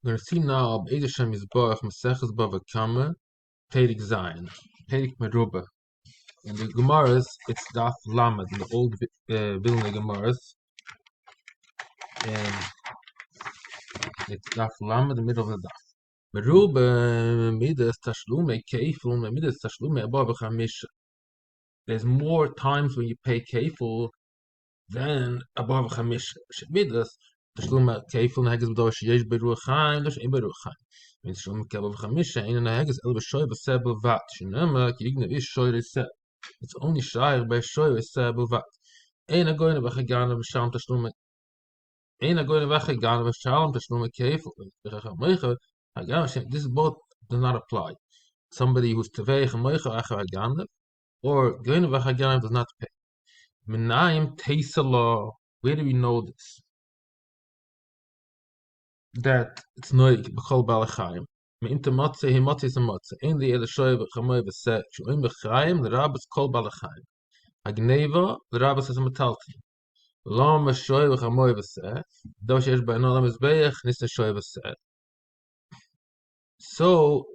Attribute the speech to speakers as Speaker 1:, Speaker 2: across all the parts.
Speaker 1: We're going to see now Be'ez Hashem Yisborach Maseches Bava Kama Perek Zayin, Perek Meruba. In the Gemaras, it's Daf Lamed, in the old Vilna Gemaras, and it's Daf Lamed, the middle of the Daf. Meruba Midas Tashlume Keifel Midas Tashlume Abba Chamisha. There's more times when you pay Keifel than Abba Chamisha. Midas Tashlume Keifel Nagas B'dor Sheyesh Beruach Chaim, Dosh Ein Beruach Chaim. Wenn schon mit Kabel Chamisha, einen Nagas El B'Shoy B'Sebel Vat. Shinema Kignev Ish Shoy Reset. It's only Shair by Shoy B'Sebel Vat. Ein Agoyne V'Chagana B'Shalom Tashlume. Ein Agoyne V'Chagana B'Shalom Tashlume Keifel. This both does not apply. Somebody who's Tevei Chamoicha Achagana or Goyne V'Chagana does not pay. Menayim Teisala. Where do we know this? That it's noig b'chol balachayim. Me'imta matzeh he matzeh is a matzeh. Ein li ele shoy v'chamoy v'seh. Shu'im b'chayim l'rabas kol balachayim. Hagneva l'rabas is a metalti. L'om shoy v'chamoy v'seh. Do she'esh ba'anol ha-mizbeach nista shoy v'seh. So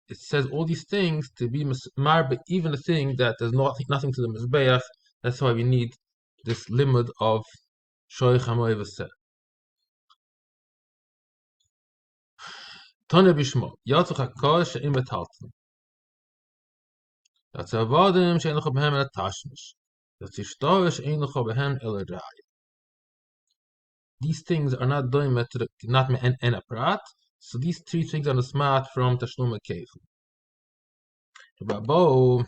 Speaker 1: it says all these things to be marbe, even a thing that there's nothing to the mizbeach. That's why we need this limud of shoy chamoy v'seh. Tone bishmo, yatzuch hakol she'im metalten. That's a vadim she'in lecho behem el tashmish. That's ishtor she'in lecho behem el raya. These things are not doing not me en a prat. So these three things are the smart from tashlum keifel. Rabbo,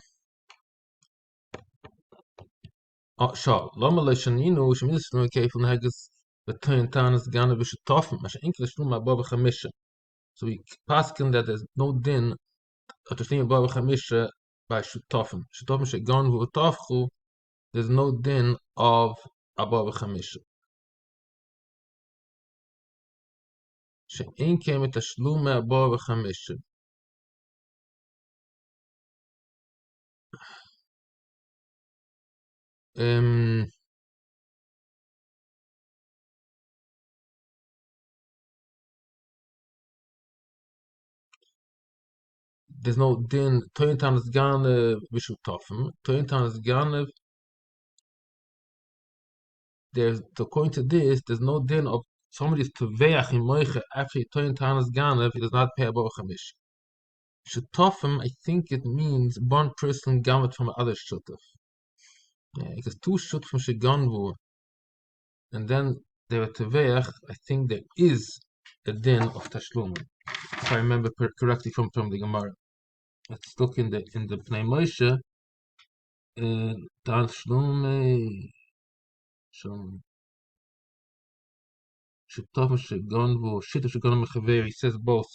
Speaker 1: shal lama leishaninu shemidas tashlum keifel neges betoin tanas gana b'shetofim. Masha inke tashlum abba b'chamisha. So we paskin that there's no din of tashlum abba b'chamisha by Shutofim. Shutofim shegon v'utofchu, there's no din of Abba v'chamisha. She'en came with Tashlume Abba v'chamisha. There's no din. Tointan is gane v'shutofim. Tointan is gane. There's according to this, there's no din of somebody's teveach in moiche after Tointan is gane if he does not pay Abba v'chamisha. Shutofim, I think it means one person gamet from other shutuf. Yeah, because two shutufim sheganvu, and then they were teveach. I think there is a din of tashlum, if I remember correctly from the Gemara. Let's look in the Pnei Moshe. Tashlum shum shutofim sheganvu shituf sheganvu mechaver. He says both.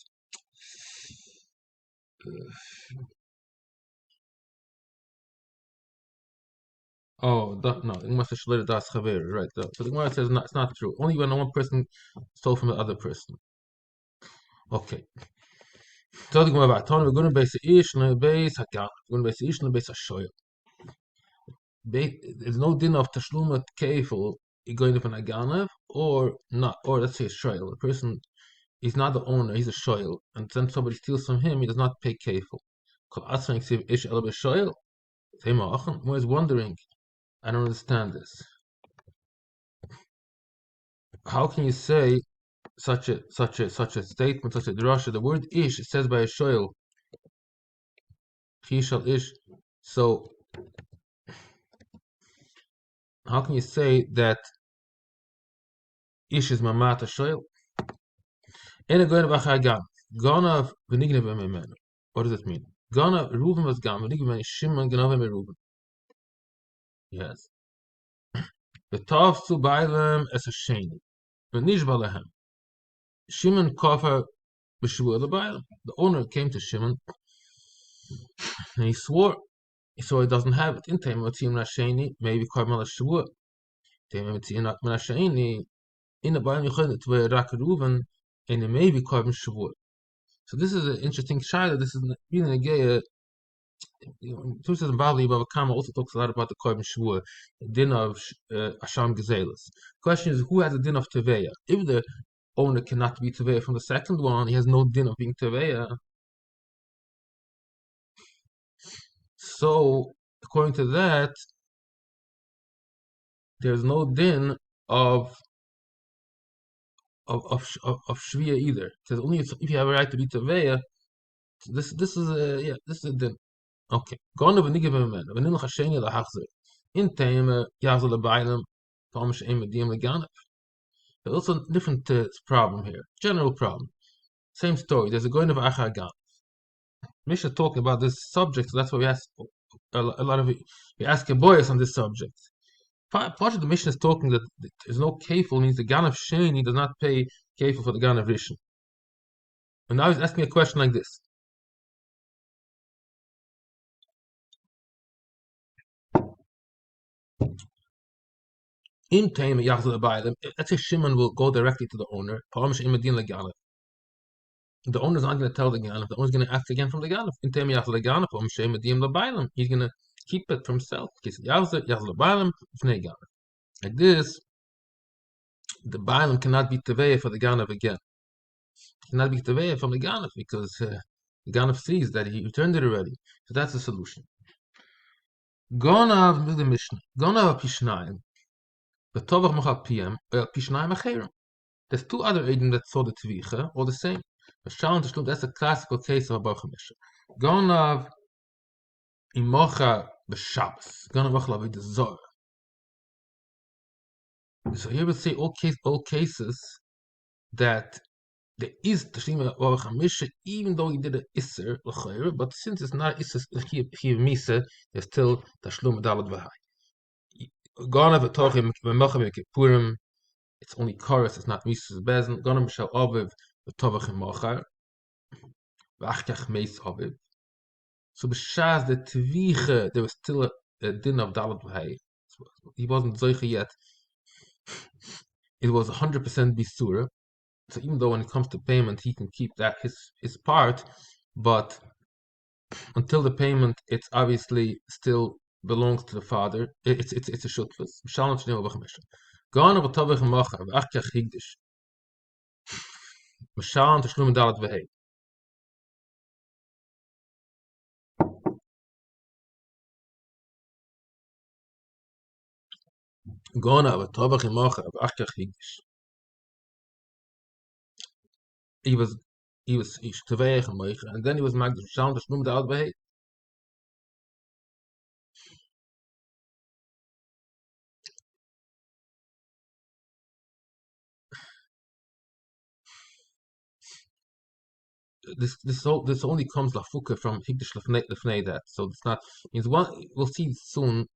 Speaker 1: No, it must have shleted das chaver, right? So the Gemara says it's not true. Only when one person stole from the other person. Okay. So the Gemara about we're going to base ish no base hakan. We're going to base ish no base hashoyel. There's no din of tashlum keifel going up an aganav or not, or let's say a shoyel. The person is not the owner; he's a shoyel, and then somebody steals from him. He does not pay keifel. Kol asrang siv ish el b'shoyel. I was wondering. I don't understand this. How can you say such a statement, such a drasha? The word ish, it says by a shoyel. He shall ish. So how can you say that ish is mamat a shoyel? Ena goyna v'chagan. Ganav v'nignev v'memenu. What does it mean? Ganav Reuven was gam v'nignev v'memenu Shimon ganav v'Reuven. Yes. V'tafzu b'aylem es hasheni. V'nish b'alehem. Shimon kafar b'shvua l'b'aylem. The owner came to Shimon and he swore. So he doesn't have it. In time Matziim Nasheni, maybe Karmel Shvua. Time Matziim Nasheni, in the Ba'al Yochanan to where Rak Reuven, and it may be Karmel Shvua. So this is an interesting shayla. This is really a gay. Two says in Bali, Bava Kama also talks a lot about the Karmel Shvua, the din of Asham Gezelis. Question is, who has the din of Teveya? If the owner cannot be Teveya from the second one, he has no din of being Teveya. So, according to that, there's no din of Shviya either. Because only if you have a right to be Teveya, this is a din. Okay. Gone of a nigga man. When in Hasheni la Hachzer. In Tema Yazal the Bailam, Palmish Aim Diem Legana. There's also a different problem here. General problem. Same story. There's a going of Achagan. Misha talking about this subject, so that's why we ask a lot of we ask a boys on this subject. Part of the mission is talking that there's no kefil means the gan of sheni does not pay kefil for the gan of rishon. And now he's asking a question like this: In time let's say Shimon will go directly to the owner. The owner's not going to tell the ganef. The owner's going to ask again from the ganef. In time he's going to keep it for himself. Like this, the bailam cannot be teveya for the ganef again. Cannot be teveya from the ganef because the ganef sees that he returned it already. So that's the solution. Gonav the Mishnah. Gonav pishnayim. The tovach machal pm pishnayim acherim. There's two other Edom that saw the Tvicha, all the same. That's a classical case of a Baruch HaMisha. Gonav imocha b'Shabbos. Gonav achal avid zor. So here we say all cases that there is Tashlim of Baruch HaMisha, even though he did an Isser, but since it's not Isser, Chiv Misa, there's still Tashlum Dalad V'hai. Gonav atochim v'mocha b'Kippurim. It's only chorus, it's not Mises Bezen. Gonav Mishal Aviv v'tovach imocha. V'achkach meis Aviv. So b'shaz the Tvicha, there was still a din of Dalad V'hai. He wasn't Zoicha yet. It was 100% Bisura. So even though when it comes to payment, he can keep that his part, but until the payment, it's obviously still belongs to the father. It's a shutfus. Shalom shnei v'chamisha. Gone of a tovach macha v'achkach higdish. Shalom tashlum dalat v'hei. Gone of a tovach macha v'achkach higdish. He was tveich and then he was magdish. Shalom tashlum dalat v'hei. This only comes lafuka from higdish lefnei that. So it's not means one. We'll see soon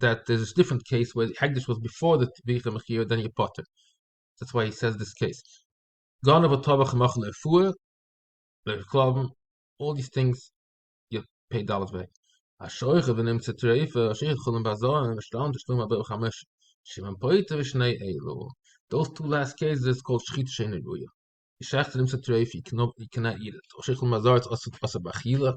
Speaker 1: that there's a different case where hagdish was before the tvicha mechir, then you potter. That's why he says this case. Ganav atovach machal efur, leklabim, all these things you pay dollars back. Ashoicha v'nim tzitreifa, ashoicha chulim bazar, and ashtam teshlum abel chamesh, shivan poita v'shnei elu. Those two last cases is called shchit shein ruya. Yishach v'nim tzitreifa, you cannot eat it. Ashoicha chulim bazar, it's asa bachila.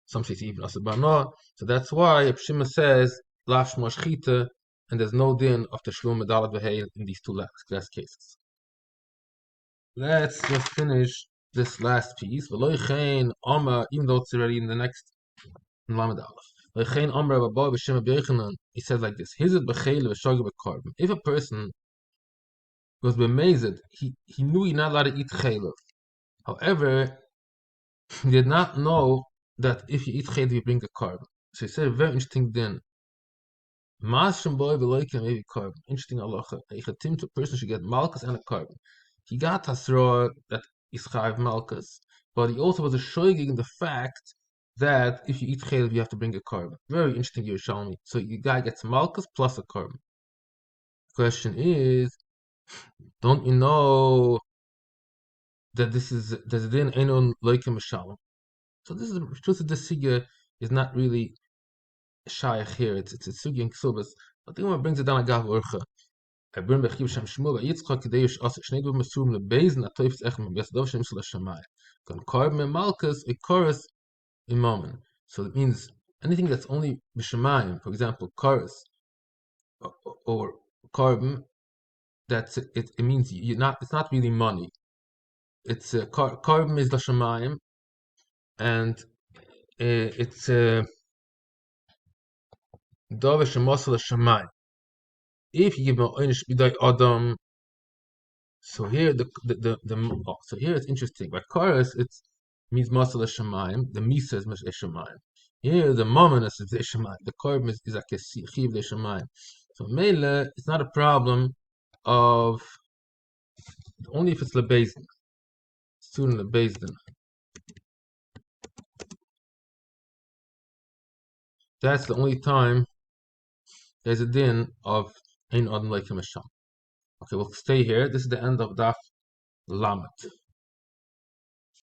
Speaker 1: Some say it's even asa bana. So that's why Shimon says laf shma shchita, and there's no din of teshlum medalat v'hei in these two last cases. Let's just finish this last piece. Even though it's already in the next Lamed Aleph. He says like this: if a person was bemazed, he knew he's not allowed to eat chaylev. However, he did not know that if you eat chaylev, you bring a carbon. So he said a very interesting din. Interesting halacha. A person should get malchus and a carbon. He got Hasra that is Chayiv Malchus, but he also was a shoygig in the fact that if you eat chaylev, you have to bring a carbon. Very interesting, Yerushalmi. So the guy gets Malchus plus a carbon. Question is, don't you know that there's din enon loikem shalom? So this is the sigya is not really shaykh here. It's a sigya in ksubas, but the Gemara brings it down agav urcha. I bring the Chib Shem Shmuel. Yitzchak Kedeish Asa Shnei Dov Mesum LeBeis Natoyfs Echem Bes Dov Shem Shel Shamayim. Kon Korban Malchus a chorus imamen. So it means anything that's only b'shamayim, for example, chorus or korban, that's it. It means you're not. It's not really money. It's carbon is l'shamayim, and it's davar shemasel l'shamayim. If you give an einish b'day adam, so here so here it's interesting. By chorus, it's means masel l'shamayim. The misa is l'shamayim. Here the mominus is l'shamayim. The carbon is like a chiv l'shamayim. So mele, it's not a problem of only if it's lebezdin, student lebezdin. That's the only time there's a din of ein adam like him. Okay, we'll stay here. This is the end of Daf Lamet.